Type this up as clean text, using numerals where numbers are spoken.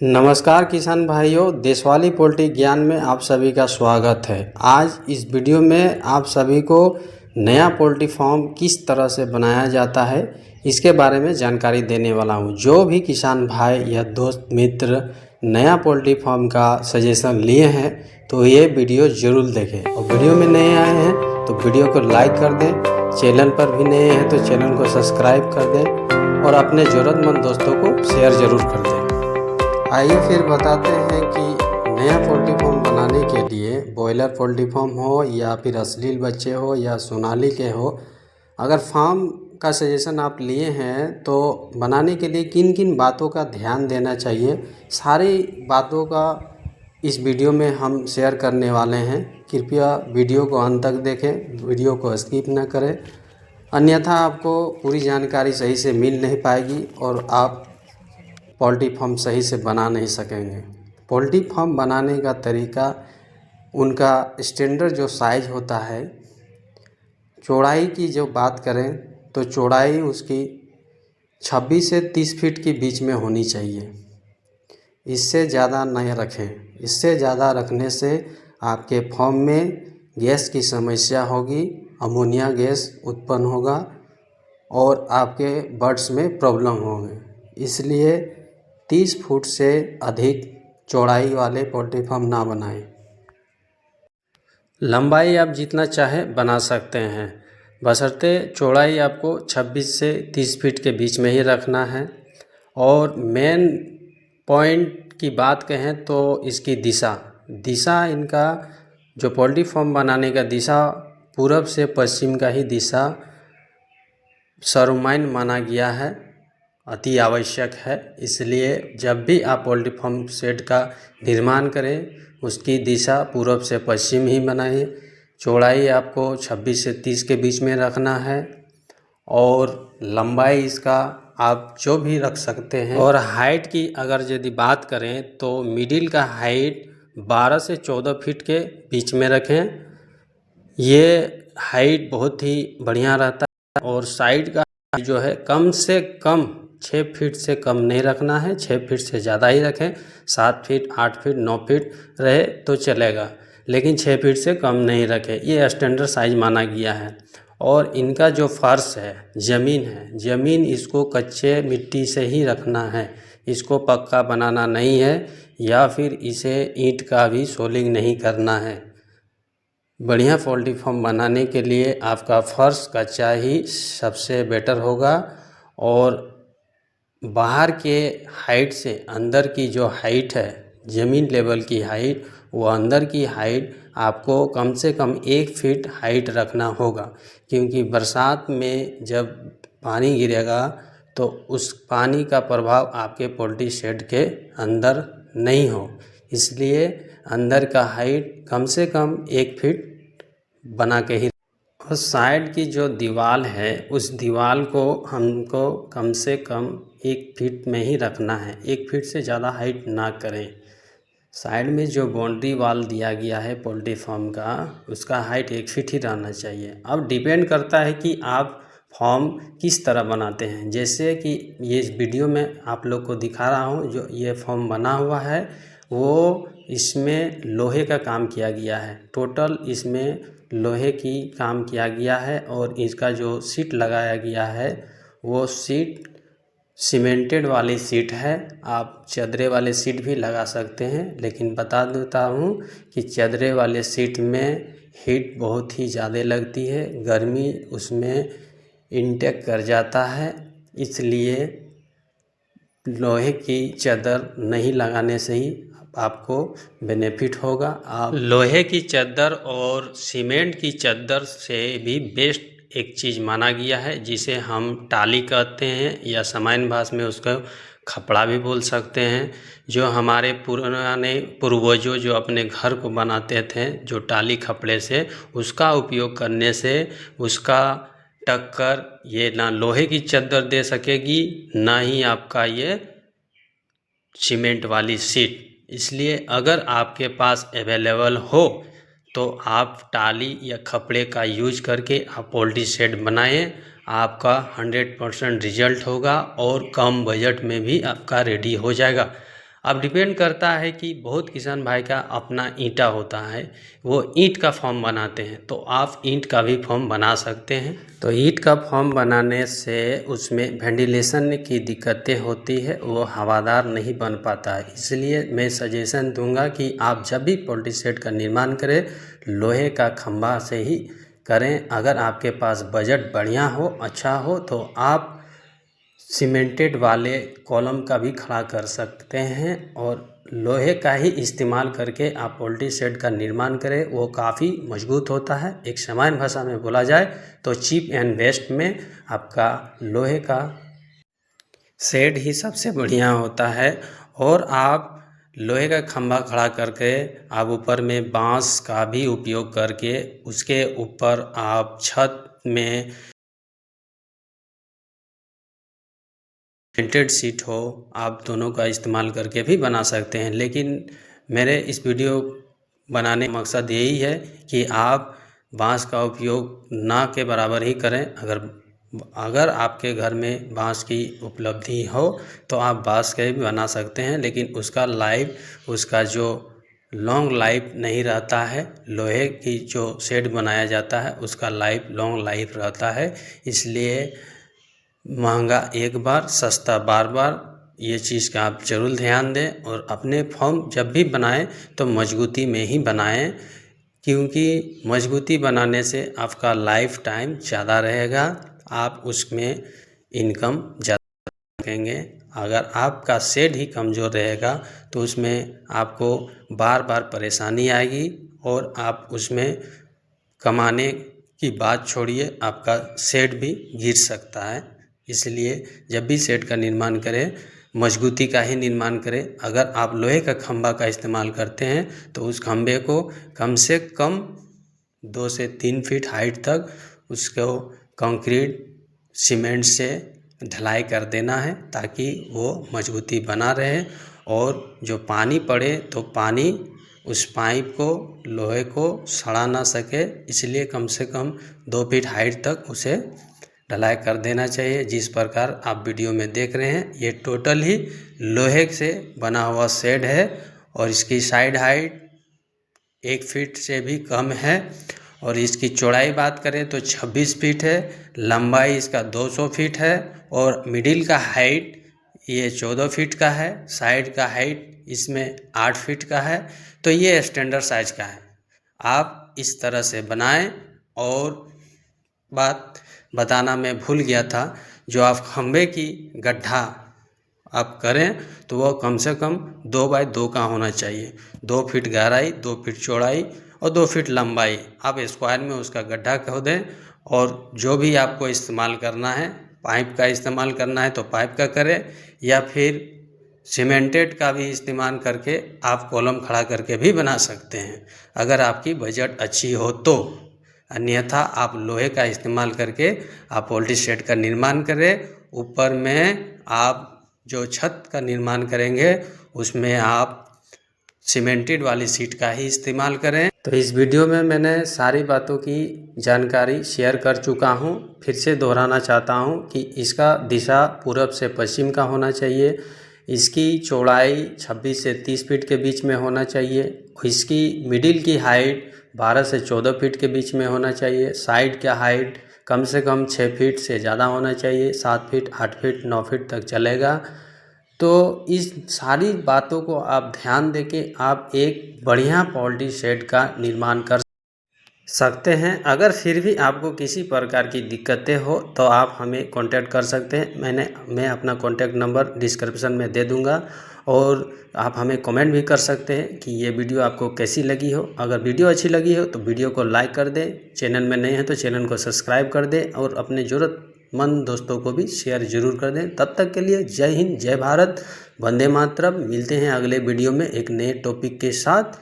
नमस्कार किसान भाइयों, देशवाली पोल्ट्री ज्ञान में आप सभी का स्वागत है। आज इस वीडियो में आप सभी को नया पोल्ट्री फार्म किस तरह से बनाया जाता है इसके बारे में जानकारी देने वाला हूं। जो भी किसान भाई या दोस्त मित्र नया पोल्ट्री फार्म का सजेशन लिए हैं तो ये वीडियो ज़रूर देखें, और वीडियो में नए आए हैं तो वीडियो को लाइक कर दें, चैनल पर भी नए हैं तो चैनल को सब्सक्राइब कर दें और अपने ज़रूरतमंद दोस्तों को शेयर ज़रूर कर दें। आइए फिर बताते हैं कि नया पोल्ट्री फार्म बनाने के लिए बॉयलर पोल्ट्री फार्म हो या फिर अश्लील बच्चे हो या सोनाली के हो, अगर फार्म का सजेशन आप लिए हैं तो बनाने के लिए किन किन बातों का ध्यान देना चाहिए, सारी बातों का इस वीडियो में हम शेयर करने वाले हैं। कृपया वीडियो को अंत तक देखें, वीडियो को स्किप न करें, अन्यथा आपको पूरी जानकारी सही से मिल नहीं पाएगी और आप पोल्ट्री फार्म सही से बना नहीं सकेंगे। पोल्ट्री फार्म बनाने का तरीका, उनका स्टैंडर्ड जो साइज़ होता है, चौड़ाई की जो बात करें तो चौड़ाई उसकी 26 से 30 फीट के बीच में होनी चाहिए। इससे ज़्यादा नहीं रखें, इससे ज़्यादा रखने से आपके फार्म में गैस की समस्या होगी, अमोनिया गैस उत्पन्न होगा और आपके बर्ड्स में प्रॉब्लम होंगे। इसलिए 30 फुट से अधिक चौड़ाई वाले पोल्ट्री फार्म ना बनाएं। लंबाई आप जितना चाहें बना सकते हैं, बशर्ते चौड़ाई आपको 26 से 30 फीट के बीच में ही रखना है। और मेन पॉइंट की बात कहें तो इसकी दिशा इनका जो पोल्ट्री फार्म बनाने का दिशा पूरब से पश्चिम का ही दिशा सर्वमान्य माना गया है, अति आवश्यक है। इसलिए जब भी आप पोल्ट्री फार्म शेड का निर्माण करें उसकी दिशा पूरब से पश्चिम ही बनाएं। चौड़ाई आपको 26 से 30 के बीच में रखना है और लंबाई इसका आप जो भी रख सकते हैं। और हाइट की अगर यदि बात करें तो मिडिल का हाइट 12 से 14 फीट के बीच में रखें, ये हाइट बहुत ही बढ़िया रहता है। और साइड का जो है कम से कम 6 फीट से कम नहीं रखना है, 6 फीट से ज़्यादा ही रखें। 7 फीट 8 फीट 9 फीट रहे तो चलेगा, लेकिन 6 फीट से कम नहीं रखें, ये स्टैंडर्ड साइज माना गया है। और इनका जो फर्श है, ज़मीन इसको कच्चे मिट्टी से ही रखना है, इसको पक्का बनाना नहीं है या फिर इसे ईंट का भी सोलिंग नहीं करना है। बढ़िया पोल्ट्री फार्म बनाने के लिए आपका फर्श कच्चा ही सबसे बेटर होगा। और बाहर के हाइट से अंदर की जो हाइट है, ज़मीन लेवल की हाइट, वो अंदर की हाइट आपको कम से कम 1 फीट हाइट रखना होगा, क्योंकि बरसात में जब पानी गिरेगा तो उस पानी का प्रभाव आपके पोल्ट्री शेड के अंदर नहीं हो, इसलिए अंदर का हाइट कम से कम 1 फीट बना के ही। और साइड की जो दीवार है उस दीवार को हमको कम से कम 1 फीट में ही रखना है, 1 फीट से ज़्यादा हाइट ना करें। साइड में जो बाउंड्री वाल दिया गया है पोल्ट्री फार्म का, उसका हाइट 1 फीट ही रहना चाहिए। अब डिपेंड करता है कि आप फार्म किस तरह बनाते हैं। जैसे कि ये वीडियो में आप लोग को दिखा रहा हूँ, जो ये फार्म बना हुआ है वो इसमें लोहे का काम किया गया है, टोटल इसमें लोहे की काम किया गया है। और इसका जो सीट लगाया गया है वो सीट सीमेंटेड वाली सीट है। आप चदरे वाले सीट भी लगा सकते हैं, लेकिन बता देता हूँ कि चदरे वाले सीट में हीट बहुत ही ज़्यादा लगती है, गर्मी उसमें इंटेक कर जाता है, इसलिए लोहे की चादर नहीं लगाने से ही आपको बेनिफिट होगा। आप लोहे की चादर और सीमेंट की चादर से भी बेस्ट एक चीज़ माना गया है, जिसे हम टाली कहते हैं या सामान्य भाषा में उसका खपड़ा भी बोल सकते हैं। जो हमारे पुराने पूर्वजों जो अपने घर को बनाते थे जो टाली खपड़े से, उसका उपयोग करने से उसका टक्कर ये ना लोहे की चादर दे सकेगी, ना ही आपका ये सीमेंट वाली सीट। इसलिए अगर आपके पास अवेलेबल हो तो आप टाली या खपड़े का यूज करके आप पोल्ट्री शेड बनाएं, आपका 100% रिजल्ट होगा और कम बजट में भी आपका रेडी हो जाएगा। अब डिपेंड करता है कि बहुत किसान भाई का अपना ईंटा होता है, वो ईंट का फॉर्म बनाते हैं, तो आप ईंट का भी फॉर्म बना सकते हैं। तो ईंट का फॉर्म बनाने से उसमें वेंटिलेशन की दिक्कतें होती है, वो हवादार नहीं बन पाता है। इसलिए मैं सजेशन दूंगा कि आप जब भी पोल्ट्री शेड का निर्माण करें लोहे का खंभा से ही करें। अगर आपके पास बजट बढ़िया हो, अच्छा हो, तो आप सीमेंटेड वाले कॉलम का भी खड़ा कर सकते हैं और लोहे का ही इस्तेमाल करके आप पोल्ट्री शेड का निर्माण करें, वो काफ़ी मजबूत होता है। एक सामान्य भाषा में बोला जाए तो चीप एंड बेस्ट में आपका लोहे का शेड ही सबसे बढ़िया होता है। और आप लोहे का खंभा खड़ा करके आप ऊपर में बांस का भी उपयोग करके उसके ऊपर आप छत में प्रिंटेड शीट हो, आप दोनों का इस्तेमाल करके भी बना सकते हैं। लेकिन मेरे इस वीडियो बनाने का मकसद यही है कि आप बांस का उपयोग ना के बराबर ही करें। अगर आपके घर में बांस की उपलब्धि हो तो आप बांस के भी बना सकते हैं, लेकिन उसका जो लॉन्ग लाइफ नहीं रहता है। लोहे की जो शेड बनाया जाता है उसका लॉन्ग लाइफ रहता है, इसलिए महंगा एक बार, सस्ता बार बार, ये चीज़ का आप ज़रूर ध्यान दें। और अपने फॉर्म जब भी बनाएं तो मजबूती में ही बनाएं, क्योंकि मजबूती बनाने से आपका लाइफ टाइम ज़्यादा रहेगा, आप उसमें इनकम ज़्यादा रखेंगे। अगर आपका शेड ही कमज़ोर रहेगा तो उसमें आपको बार बार परेशानी आएगी और आप उसमें कमाने की बात छोड़िए, आपका शेड भी गिर सकता है। इसलिए जब भी शेड का निर्माण करें मजबूती का ही निर्माण करें। अगर आप लोहे का खंभा का इस्तेमाल करते हैं तो उस खंभे को कम से कम 2 से 3 फीट हाइट तक उसको कंक्रीट सीमेंट से ढलाई कर देना है, ताकि वो मजबूती बना रहे और जो पानी पड़े तो पानी उस पाइप को, लोहे को सड़ा ना सके। इसलिए कम से कम 2 फीट हाइट तक उसे ढलाई कर देना चाहिए। जिस प्रकार आप वीडियो में देख रहे हैं ये टोटल ही लोहे से बना हुआ शेड है और इसकी साइड हाइट 1 फीट से भी कम है और इसकी चौड़ाई बात करें तो 26 फीट है, लंबाई इसका 200 फीट है और मिडिल का हाइट ये 14 फीट का है, साइड का हाइट इसमें 8 फीट का है। तो ये स्टैंडर्ड साइज का है। आप इस तरह से बनाएं। और बात बताना मैं भूल गया था, जो आप खंभे की गड्ढा आप करें तो वह कम से कम 2 बाय 2 का होना चाहिए। 2 फीट गहराई, 2 फीट चौड़ाई और 2 फीट लंबाई। आप स्क्वायर में उसका गड्ढा खोदें और जो भी आपको इस्तेमाल करना है, पाइप का इस्तेमाल करना है तो पाइप का करें, या फिर सीमेंटेड का भी इस्तेमाल करके आप कॉलम खड़ा करके भी बना सकते हैं, अगर आपकी बजट अच्छी हो तो। अन्यथा आप लोहे का इस्तेमाल करके आप पोल्ट्री शेड का निर्माण करें। ऊपर में आप जो छत का निर्माण करेंगे उसमें आप सीमेंटेड वाली सीट का ही इस्तेमाल करें। तो इस वीडियो में मैंने सारी बातों की जानकारी शेयर कर चुका हूं। फिर से दोहराना चाहता हूं कि इसका दिशा पूरब से पश्चिम का होना चाहिए, इसकी चौड़ाई 26 से 30 फीट के बीच में होना चाहिए, इसकी मिडिल की हाइट 12 से 14 फीट के बीच में होना चाहिए, साइड का हाइट कम से कम 6 फीट से ज़्यादा होना चाहिए, 7 फीट, 8 फीट, 9 फीट तक चलेगा। तो इस सारी बातों को आप ध्यान देके आप एक बढ़िया पोल्ट्री शेड का निर्माण कर सकते हैं। अगर फिर भी आपको किसी प्रकार की दिक्कतें हो तो आप हमें कांटेक्ट कर सकते हैं। मैं अपना कांटेक्ट नंबर डिस्क्रिप्शन में दे दूंगा और आप हमें कमेंट भी कर सकते हैं कि ये वीडियो आपको कैसी लगी हो। अगर वीडियो अच्छी लगी हो तो वीडियो को लाइक कर दें, चैनल में नए हैं तो चैनल को सब्सक्राइब कर दें और अपने ज़रूरतमंद दोस्तों को भी शेयर ज़रूर कर दें। तब तक के लिए जय हिंद, जय भारत, वंदे मातरम। मिलते हैं अगले वीडियो में एक नए टॉपिक के साथ।